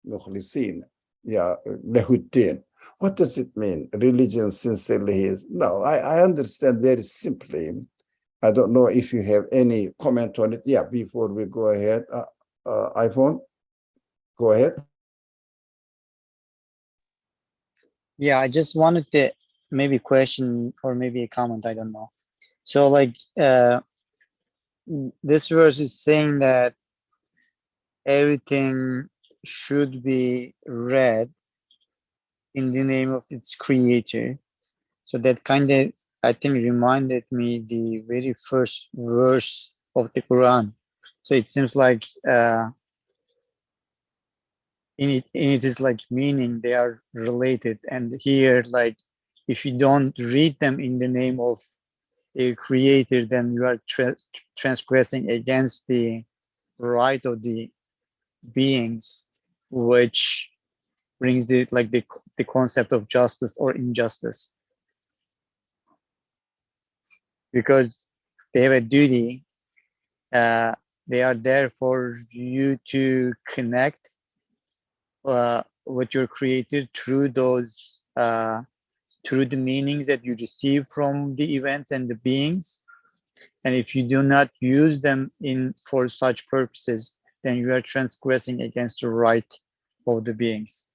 مخلصين. Yeah, لهُ. What does it mean? Religion sincerely his? No, I understand very simply. I don't know if you have any comment on it. Yeah, before we go ahead. iPhone, go ahead. Yeah, I just wanted to maybe question or maybe a comment, I don't know. So like this verse is saying that everything should be read in the name of its creator. So that kind of, I think, reminded me the very first verse of the Quran. So it seems like in it is like meaning they are related. And here, like, if you don't read them in the name of a creator, then you are transgressing against the right of the beings, which brings the concept of justice or injustice, because they have a duty. They are there for you to connect with your creator through those through the meanings that you receive from the events and the beings. And if you do not use them for such purposes, then you are transgressing against the right of the beings.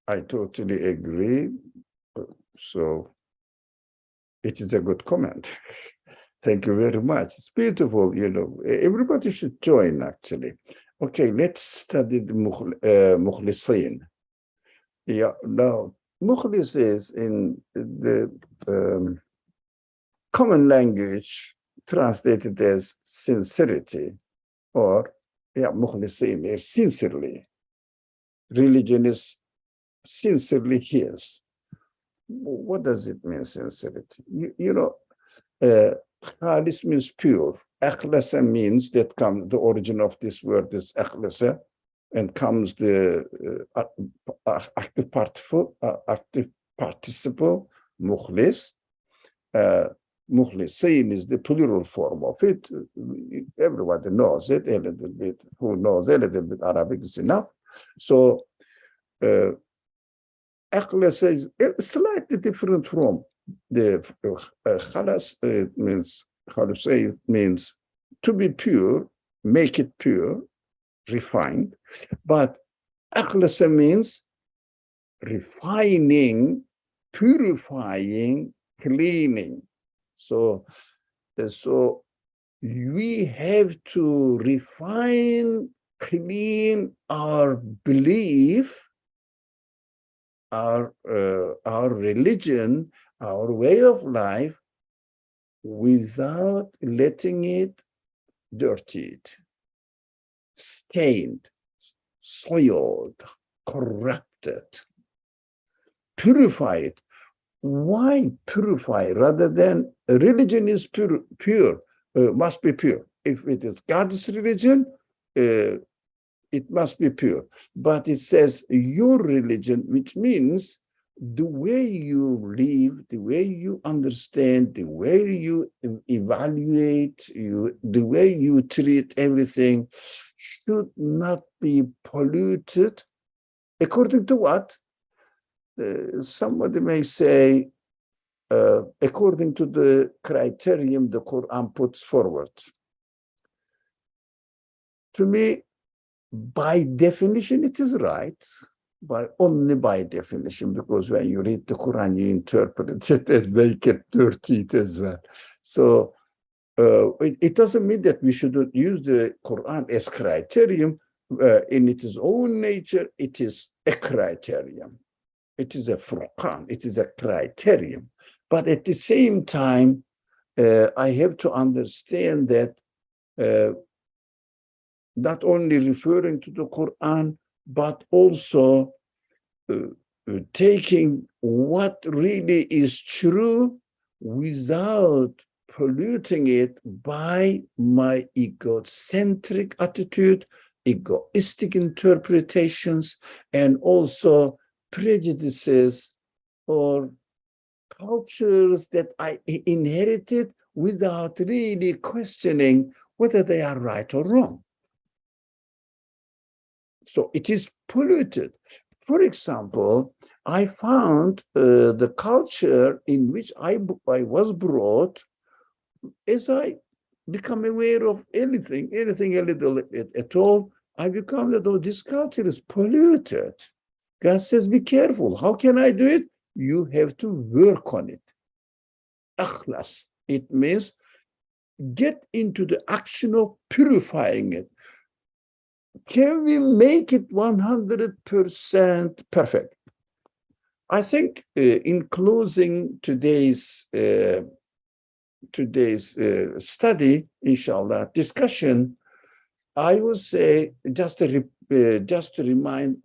I totally agree. So it is a good comment. Thank you very much. It's beautiful, everybody should join actually. Okay, let's study the mukhlisin. Yeah, now mukhlis is in the common language translated as sincerity, or mukhlisin is sincerely. Religion is sincerely his. What does it mean, sincerity? Khalis means pure. Akhlasa means the origin of this word is akhlasa, and comes the active participle, mukhlis. Mukhlisin is the plural form of it. Everybody knows it a little bit. Who knows a little bit Arabic is enough. So, akhlasa is slightly different from the khalas. It means, how to say, it means to be pure, make it pure, refined. But akhlasa means refining, purifying, cleaning. So we have to refine, clean our belief, our religion, our way of life, without letting it dirtied, stained, soiled, corrupted. Purify it. Why purify rather than religion is pure, must be pure. If it is God's religion, it must be pure. But it says your religion, which means the way you live, the way you understand, the way you evaluate, the way you treat everything should not be polluted. According to what? Somebody may say, according to the criterion the Quran puts forward. To me, by definition, it is right, but only by definition, because when you read the Quran, you interpret it and make it dirty as well. So it doesn't mean that we shouldn't use the Quran as criterion. In its own nature, it is a criterion. It is a furqan, it is a criterion. But at the same time, I have to understand that not only referring to the Quran, but also taking what really is true without polluting it by my egocentric attitude, egoistic interpretations, and also prejudices or cultures that I inherited without really questioning whether they are right or wrong. So it is polluted. For example, I found the culture in which I was brought, as I become aware of anything a little at all, I become that, oh, this culture is polluted. God says, be careful. How can I do it? You have to work on it. Akhlas. It means get into the action of purifying it. Can we make it 100% perfect? I think in closing today's study, inshallah, discussion, I would say just to remind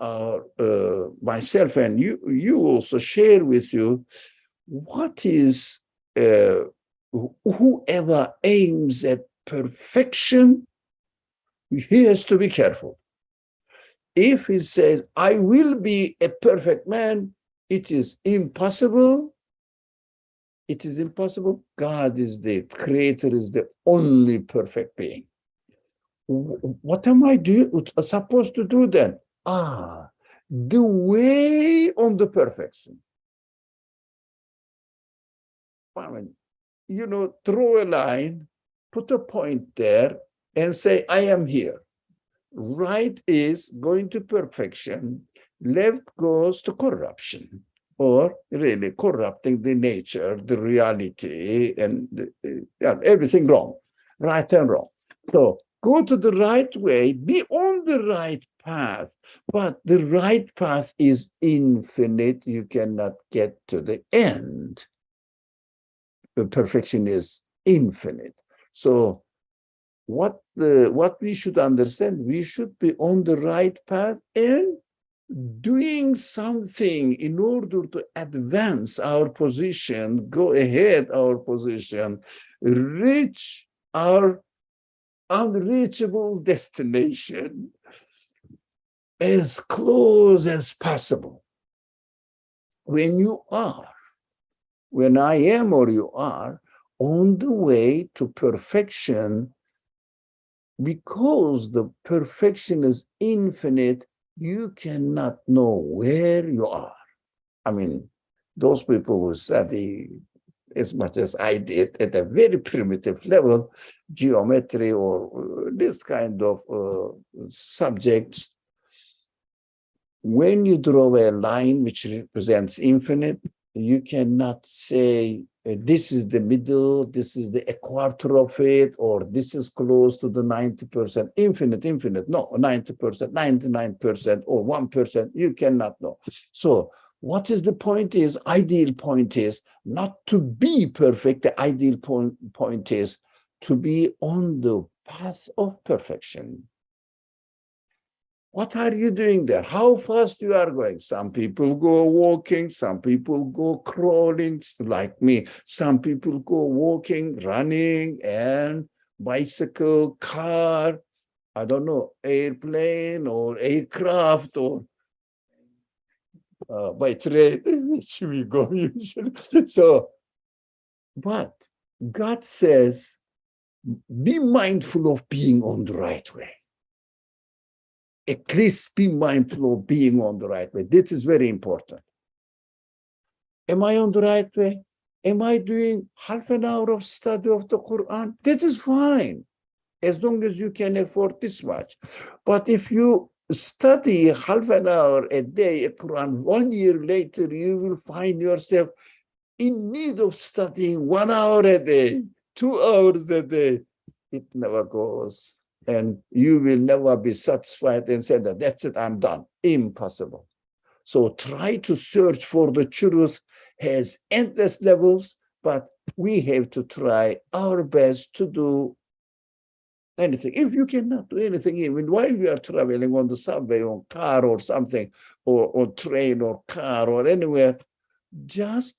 myself and you also share with you what is whoever aims at perfection, he has to be careful. If he says, I will be a perfect man, it is impossible. It is impossible. God is the creator, is the only perfect being. What am I supposed to do then? The way on the perfection. I mean, throw a line, put a point there, and say, I am here. Right is going to perfection, left goes to corruption, or really corrupting the nature, the reality, and everything wrong, right and wrong. So go to the right way, be on the right path, but the right path is infinite. You cannot get to the end. The perfection is infinite. So what we should understand, we should be on the right path and doing something in order to advance our position, go ahead our position, reach our unreachable destination as close as possible. When I am or you are on the way to perfection, because the perfection is infinite, you cannot know where you are. I mean, those people who study as much as I did at a very primitive level, geometry or this kind of subjects, when you draw a line which represents infinite, you cannot say this is the middle, this is a quarter of it, or this is close to the 90%. Infinite. No, 90%, 99%, or 1%. You cannot know. So what is the point is, ideal point is not to be perfect. The ideal point is to be on the path of perfection. What are you doing there? How fast you are going? Some people go walking, some people go crawling, like me. Some people go walking, running, and bicycle, car, I don't know, airplane or aircraft or by train, which we go usually. So, but God says, be mindful of being on the right way. At least be mindful of being on the right way. This is very important. Am I on the right way? Am I doing half an hour of study of the Quran? That is fine, as long as you can afford this much. But if you study half an hour a day at Quran, 1 year later, you will find yourself in need of studying 1 hour a day, 2 hours a day. It never goes. And you will never be satisfied and say that that's it, I'm done. Impossible. So try to search for the truth, has endless levels, but we have to try our best to do anything. If you cannot do anything, even while we are traveling on the subway or car or something, or train or car or anywhere, just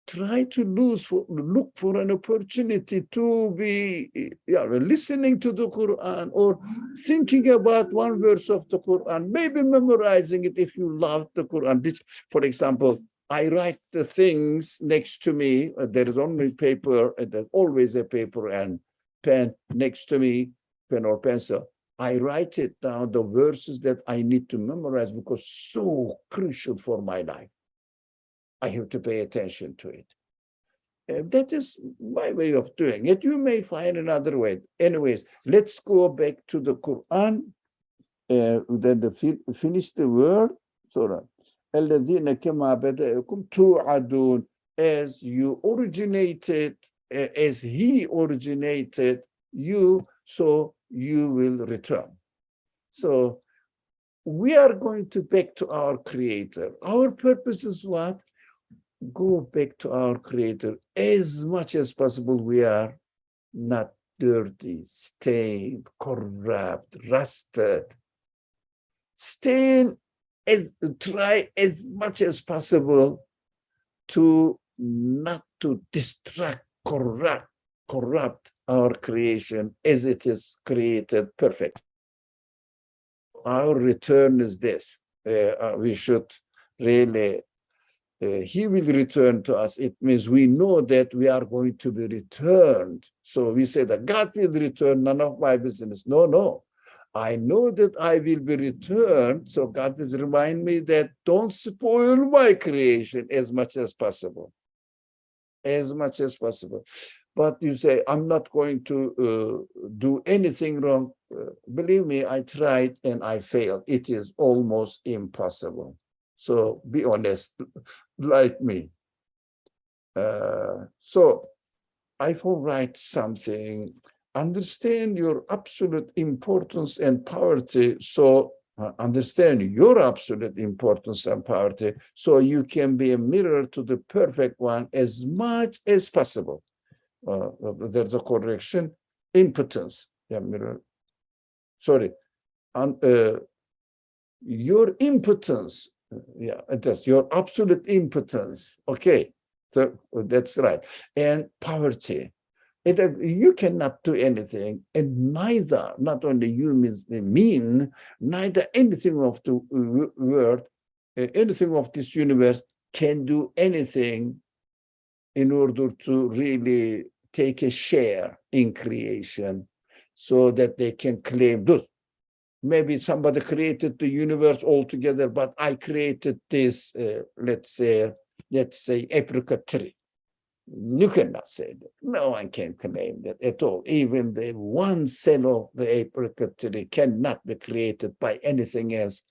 try to look for an opportunity to be listening to the Quran or thinking about one verse of the Quran, maybe memorizing it if you love the Quran. For example, I write the things next to me. There is only paper, and there's always a paper and pen next to me, pen or pencil. I write it down, the verses that I need to memorize, because so crucial for my life. I have to pay attention to it. That is my way of doing it. You may find another way. Anyways, let's go back to the Quran. Then finish the word. Surah. الَّذِينَ كَمَا بَدَأَكُمْ تُوعَدُونَ. As you originated, as he originated you, so you will return. So we are going to back to our Creator. Our purpose is what? Go back to our Creator as much as possible. We are not dirty, stained, corrupt, rusted. Try as much as possible to not to distract, corrupt our creation as it is created perfect. Our return is this. We should really, he will return to us. It means we know that we are going to be returned. So we say that God will return, none of my business. No. I know that I will be returned. So God is reminding me that don't spoil my creation as much as possible. As much as possible. But you say, I'm not going to do anything wrong. Believe me, I tried and I failed. It is almost impossible. So be honest, like me. So I will write something. Understand your absolute importance and poverty. So understand your absolute importance and poverty, so you can be a mirror to the perfect one as much as possible. There's a correction. Impotence. Yeah, mirror. Sorry. Your impotence. Yeah, that's your absolute impotence. Okay, so that's right. And poverty. You cannot do anything, and neither, not only you means the mean, neither anything of the world, anything of this universe can do anything in order to really take a share in creation so that they can claim this. Maybe somebody created the universe altogether, but I created this, let's say apricot tree. You cannot say that. No one can claim that at all. Even the one cell of the apricot tree cannot be created by anything else,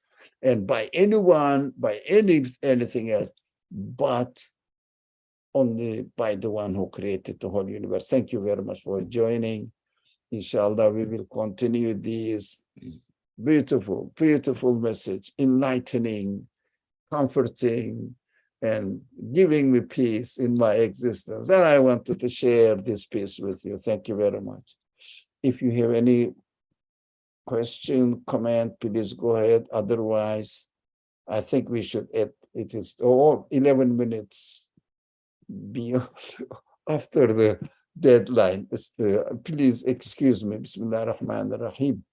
and by anyone, by anything else, but only by the one who created the whole universe. Thank you very much for joining. Inshallah, we will continue this beautiful, beautiful message, enlightening, comforting, and giving me peace in my existence. And I wanted to share this peace with you. Thank you very much. If you have any question, comment, please go ahead. Otherwise, I think we should end. It is 11 minutes beyond after the deadline. Please excuse me. Bismillah ar-Rahman ar-Rahim.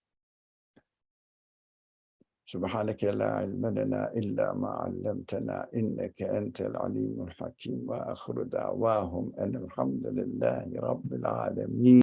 سبحانك لا علم لنا إلا ما علمتنا إنك أنت العليم الحكيم وآخر دعواهم أن الحمد لله رب العالمين.